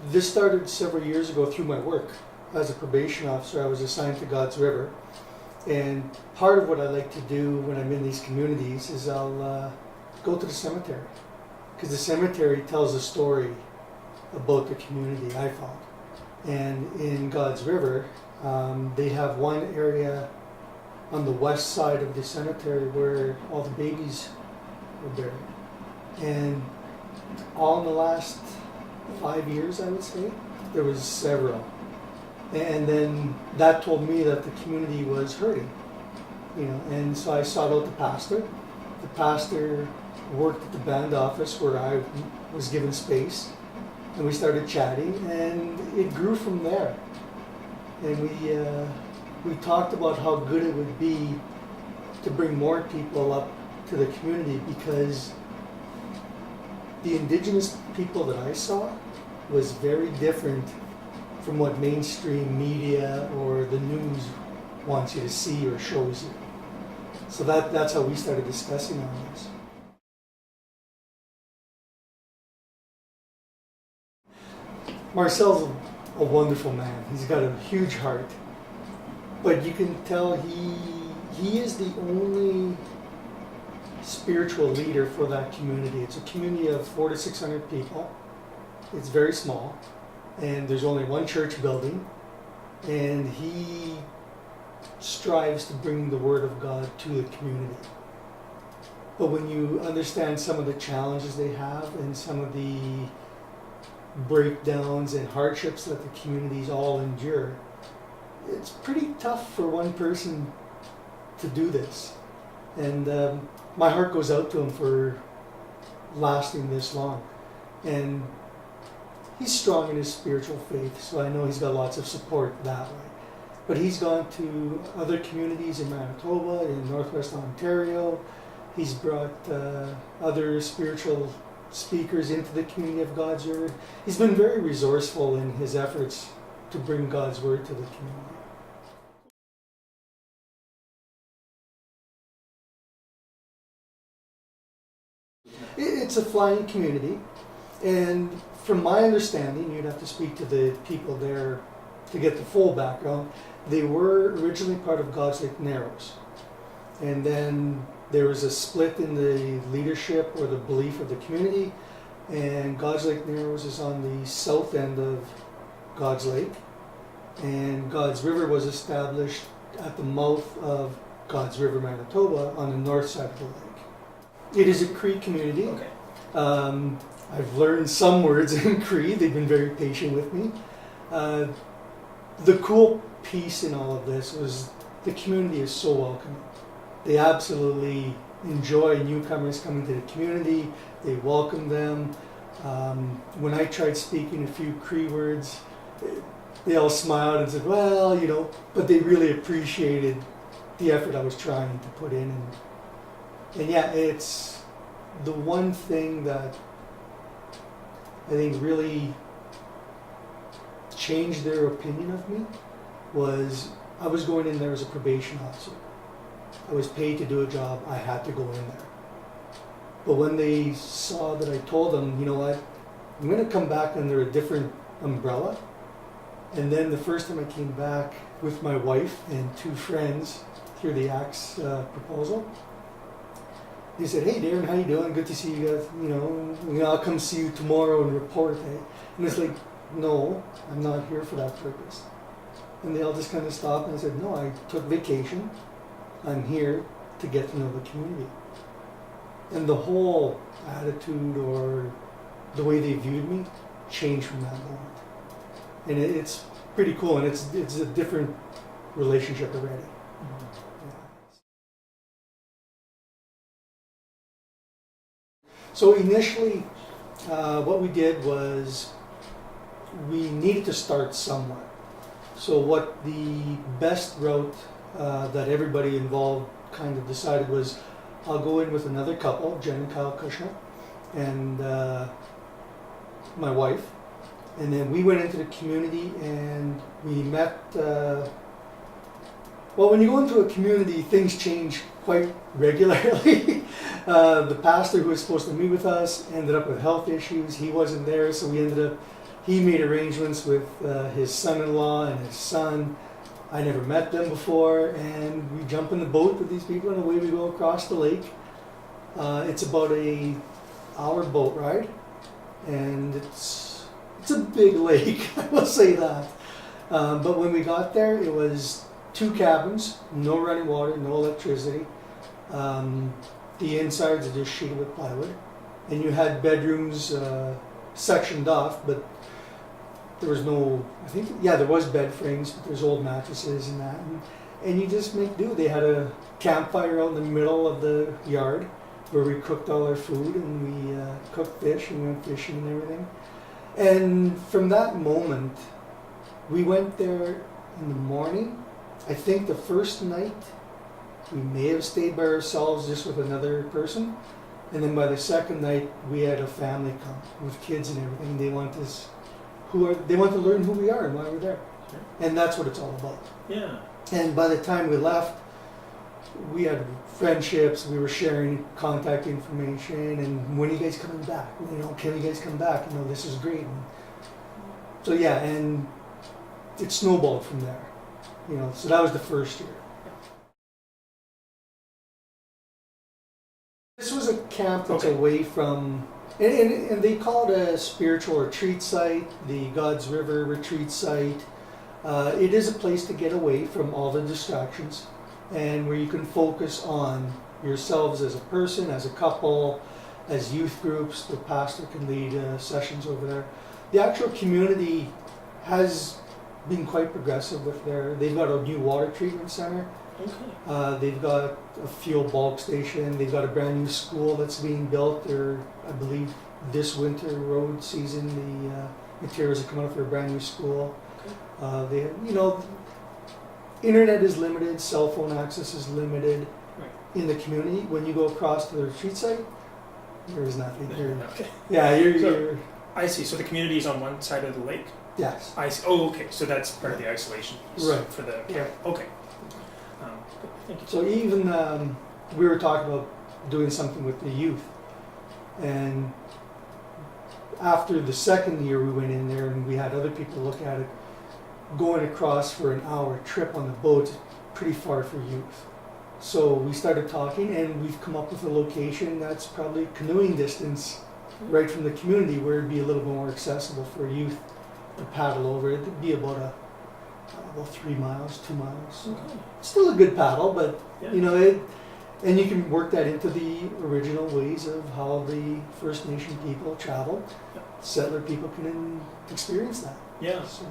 This started several years ago through my work. As a probation officer, I was assigned to God's River. And part of what I like to do when I'm in these communities is I'll go to the cemetery. Because the cemetery tells a story about the community, I found. And in God's River, they have one area on the west side of the cemetery where all the babies were buried. And all in the last 5 years, I would say, there was several. And then that told me that the community was hurting, and so I sought out the pastor. The pastor worked at the band office where I was given space, and we started chatting, and it grew from there. And we talked about how good it would be to bring more people up to the community, because the indigenous people that I saw was very different from what mainstream media or the news wants you to see or shows you. So that's how we started discussing all this. Marcel's a wonderful man. He's got a huge heart. But you can tell he is the only spiritual leader for that community. It's a community of 400 to 600 people. It's very small. And there's only one church building, and he strives to bring the Word of God to the community. But when you understand some of the challenges they have and some of the breakdowns and hardships that the communities all endure, it's pretty tough for one person to do this. And my heart goes out to him for lasting this long. And he's strong in his spiritual faith, so I know he's got lots of support that way. But he's gone to other communities in Manitoba, in Northwest Ontario. He's brought other spiritual speakers into the community of God's Word. He's been very resourceful in his efforts to bring God's Word to the community. It's a flying community, and from my understanding, you'd have to speak to the people there to get the full background. They were originally part of God's Lake Narrows, and then there was a split in the leadership or the belief of the community, and God's Lake Narrows is on the south end of God's Lake, and God's River was established at the mouth of God's River, Manitoba, on the north side of the lake. It is a Cree community. Okay. I've learned some words in Cree. They've been very patient with me. The cool piece in all of this was the community is so welcoming. They absolutely enjoy newcomers coming to the community. They welcome them. When I tried speaking a few Cree words, they all smiled and said, well, but they really appreciated the effort I was trying to put in. And yeah, it's the one thing that I think really changed their opinion of me was I was going in there as a probation officer. I was paid to do a job. I had to go in there. But when they saw that I told them, you know what, I'm going to come back under a different umbrella. And then the first time I came back with my wife and two friends through the ACTS proposal, they said, hey Darrin, how you doing? Good to see you guys. I'll come see you tomorrow and report. And it's like, no, I'm not here for that purpose. And they all just kind of stopped and I said, no, I took vacation. I'm here to get to know the community. And the whole attitude or the way they viewed me changed from that moment. And it's pretty cool, and it's a different relationship already. Mm-hmm. So initially, what we did was we needed to start somewhere. So what the best route that everybody involved kind of decided was, I'll go in with another couple, Jen and Kyle Kushner, and my wife. And then we went into the community and we met, well, when you go into a community, things change quite regularly. The pastor who was supposed to meet with us ended up with health issues. He wasn't there, so we ended up he made arrangements with his son-in-law and his son. I never met them before, and we jump in the boat with these people, and away we go across the lake. It's about a hour boat ride, and it's a big lake, I will say that. But when we got there, it was 2 cabins, no running water, no electricity. The insides are just sheeted with plywood, and you had bedrooms sectioned off, but there was no, there was bed frames, but there's old mattresses and that, and you just make do. They had a campfire out in the middle of the yard where we cooked all our food, and we cooked fish, and we went fishing and everything. And from that moment, we went there in the morning. I think the first night we may have stayed by ourselves just with another person, and then by the second night we had a family come with kids and everything. They want to learn who we are and why we're there, sure. And that's what it's all about. Yeah. And by the time we left, we had friendships. We were sharing contact information, and when are you guys coming back? Can you guys come back? This is great. And so yeah, and it snowballed from there. So that was the first year. This was a camp that's away from, and they call it a spiritual retreat site, the God's River retreat site. It is a place to get away from all the distractions, and where you can focus on yourselves as a person, as a couple, as youth groups. The pastor can lead sessions over there. The actual community has been quite progressive with they've got a new water treatment center. Okay. They've got a fuel bulk station. They've got a brand new school that's being built. I believe this winter road season, the materials are coming up for a brand new school. Okay. Internet is limited, cell phone access is limited in the community. When you go across to the retreat site, there is nothing. Okay. Yeah, you're. I see. So the community is on one side of the lake? Yes. I see. Oh, okay. So that's part of the isolation piece for the camp. Okay. Thank you. So even we were talking about doing something with the youth, and after the second year we went in there and we had other people look at it. Going across for an hour trip on the boat is pretty far for youth. So we started talking, and we've come up with a location that's probably canoeing distance right from the community, where it'd be a little bit more accessible for youth to paddle over. It'd be about 3 miles, 2 miles. Okay. Still a good paddle, but and you can work that into the original ways of how the First Nation people traveled. Yep. Settler people can experience that. Yeah. So.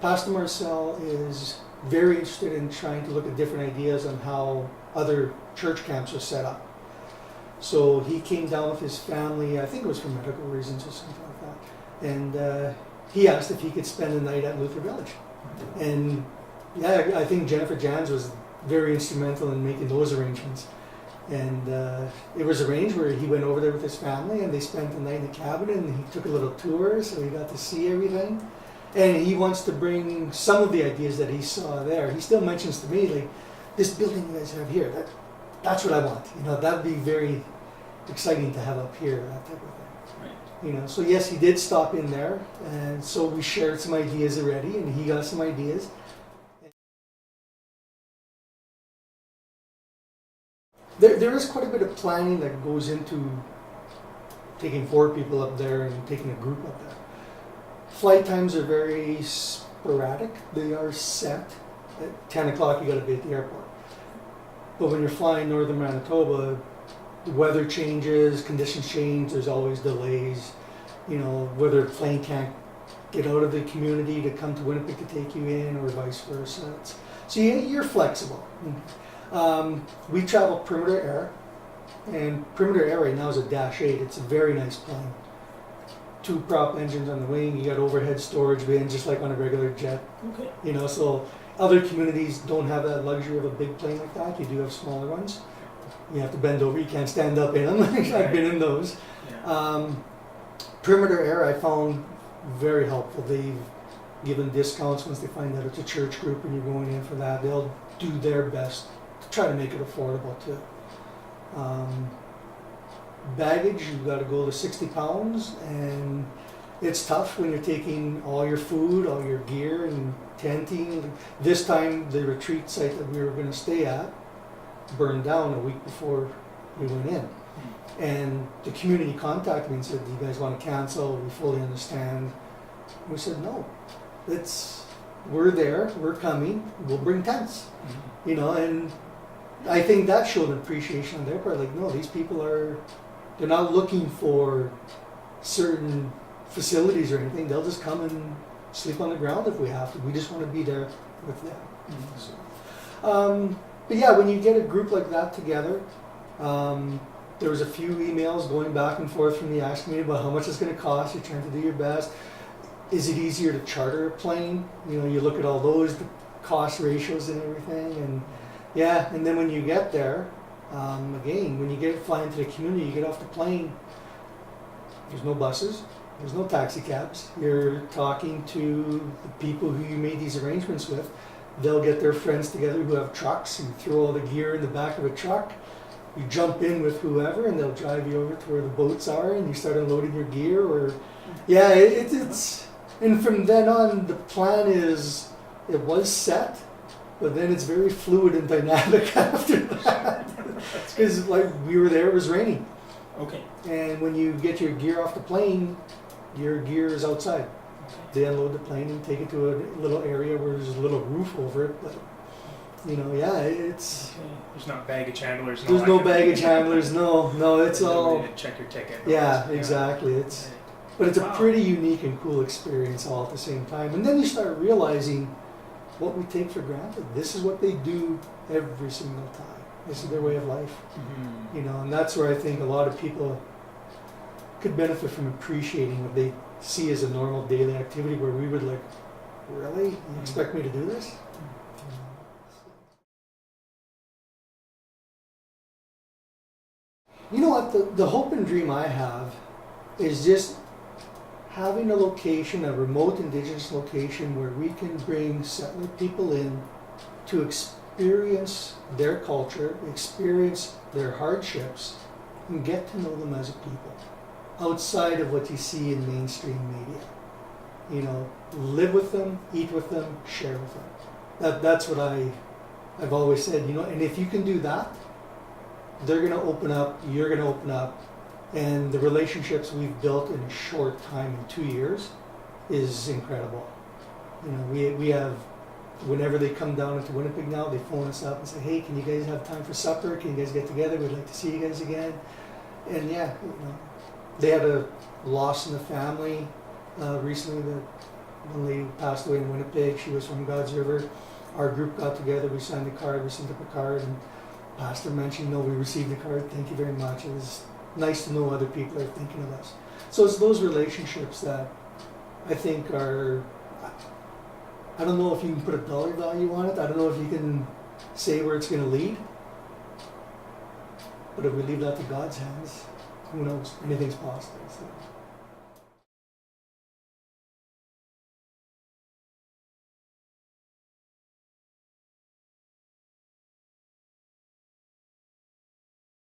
Pastor Marcel is very interested in trying to look at different ideas on how other church camps are set up. So he came down with his family, I think it was for medical reasons or something like that, and he asked if he could spend the night at Luther Village. And yeah, I think Jennifer Jans was very instrumental in making those arrangements. And it was arranged where he went over there with his family, and they spent the night in the cabin, and he took a little tour, so he got to see everything. And he wants to bring some of the ideas that he saw there. He still mentions to me, like, this building you guys have here, that's what I want. That would be very exciting to have up here, that type of thing. Right. So yes, he did stop in there, and so we shared some ideas already, and he got some ideas. There is quite a bit of planning that goes into taking 4 people up there and taking a group up there. Flight times are very sporadic. They are set. At 10 o'clock you got to be at the airport. But when you're flying northern Manitoba, the weather changes, conditions change, there's always delays. Whether a plane can't get out of the community to come to Winnipeg to take you in, or vice versa. So you're flexible. We travel Perimeter Air, and Perimeter Air right now is a Dash 8. It's a very nice plane. 2 prop engines on the wing. You got overhead storage bins, just like on a regular jet. Okay. So other communities don't have that luxury of a big plane like that. You do have smaller ones. You have to bend over. You can't stand up in them. I've been in those. Yeah. Perimeter Air I found very helpful. They've given discounts once they find out it's a church group and you're going in for that. They'll do their best to try to make it affordable too. baggage, you've got to go to 60 pounds, and it's tough when you're taking all your food, all your gear, and tenting. This time, the retreat site that we were going to stay at burned down a week before we went in. And the community contacted me and said, do you guys want to cancel? We fully understand. We said, no, we're there, we're coming, we'll bring tents. You know, and I think that showed an appreciation on their part. Like, no, these people they're not looking for certain facilities or anything. They'll just come and sleep on the ground if we have to. We just want to be there with them. So, but yeah, when you get a group like that together, there was a few emails going back and forth from me asking me about how much it's going to cost. You're trying to do your best. Is it easier to charter a plane? You know, you look at all those, the cost ratios and everything, and yeah. And then when you get there, again, when you get flying to the community, you get off the plane. There's no buses. There's no taxi cabs. You're talking to the people who you made these arrangements with. They'll get their friends together who have trucks, and throw all the gear in the back of a truck. You jump in with whoever, and they'll drive you over to where the boats are, and you start unloading your gear. Or, yeah, it's. And from then on, the plan it was set, but then it's very fluid and dynamic after that. Because like we were there, it was raining. Okay. And when you get your gear off the plane, your gear is outside. They unload the plane and take it to a little area where there's a little roof over it. But you know, yeah, it's. Okay. There's not baggage handlers. There's no baggage handlers. No, it's all. To check your ticket. Yeah, exactly. It's. But it's a pretty unique and cool experience all at the same time. And then you start realizing what we take for granted. This is what they do every single time. This is their way of life. You know, and that's where I think a lot of people could benefit from appreciating what they see as a normal daily activity, where we would like, really? You expect me to do this? You know what? The hope and dream I have is just having a location, a remote indigenous location, where we can bring settler people in to experience their culture, experience their hardships, and get to know them as a people, outside of what you see in mainstream media. You know, live with them, eat with them, share with them. That's what I've always said, you know, and if you can do that, they're going to open up, you're going to open up, and the relationships we've built in a short time, in 2 years, is incredible. You know, we have, whenever they come down into Winnipeg now, they phone us up and say, hey, can you guys have time for supper? Can you guys get together? We'd like to see you guys again. And yeah, you know, they had a loss in the family recently. That one lady passed away in Winnipeg. She was from God's River. Our group got together, we signed a card, we sent up a card, and Pastor mentioned, no, we received the card, thank you very much. It was nice to know other people are thinking of us. So it's those relationships that I think are, I don't know if you can put a dollar value on it. I don't know if you can say where it's going to lead. But if we leave that to God's hands, who knows? Anything's possible. So.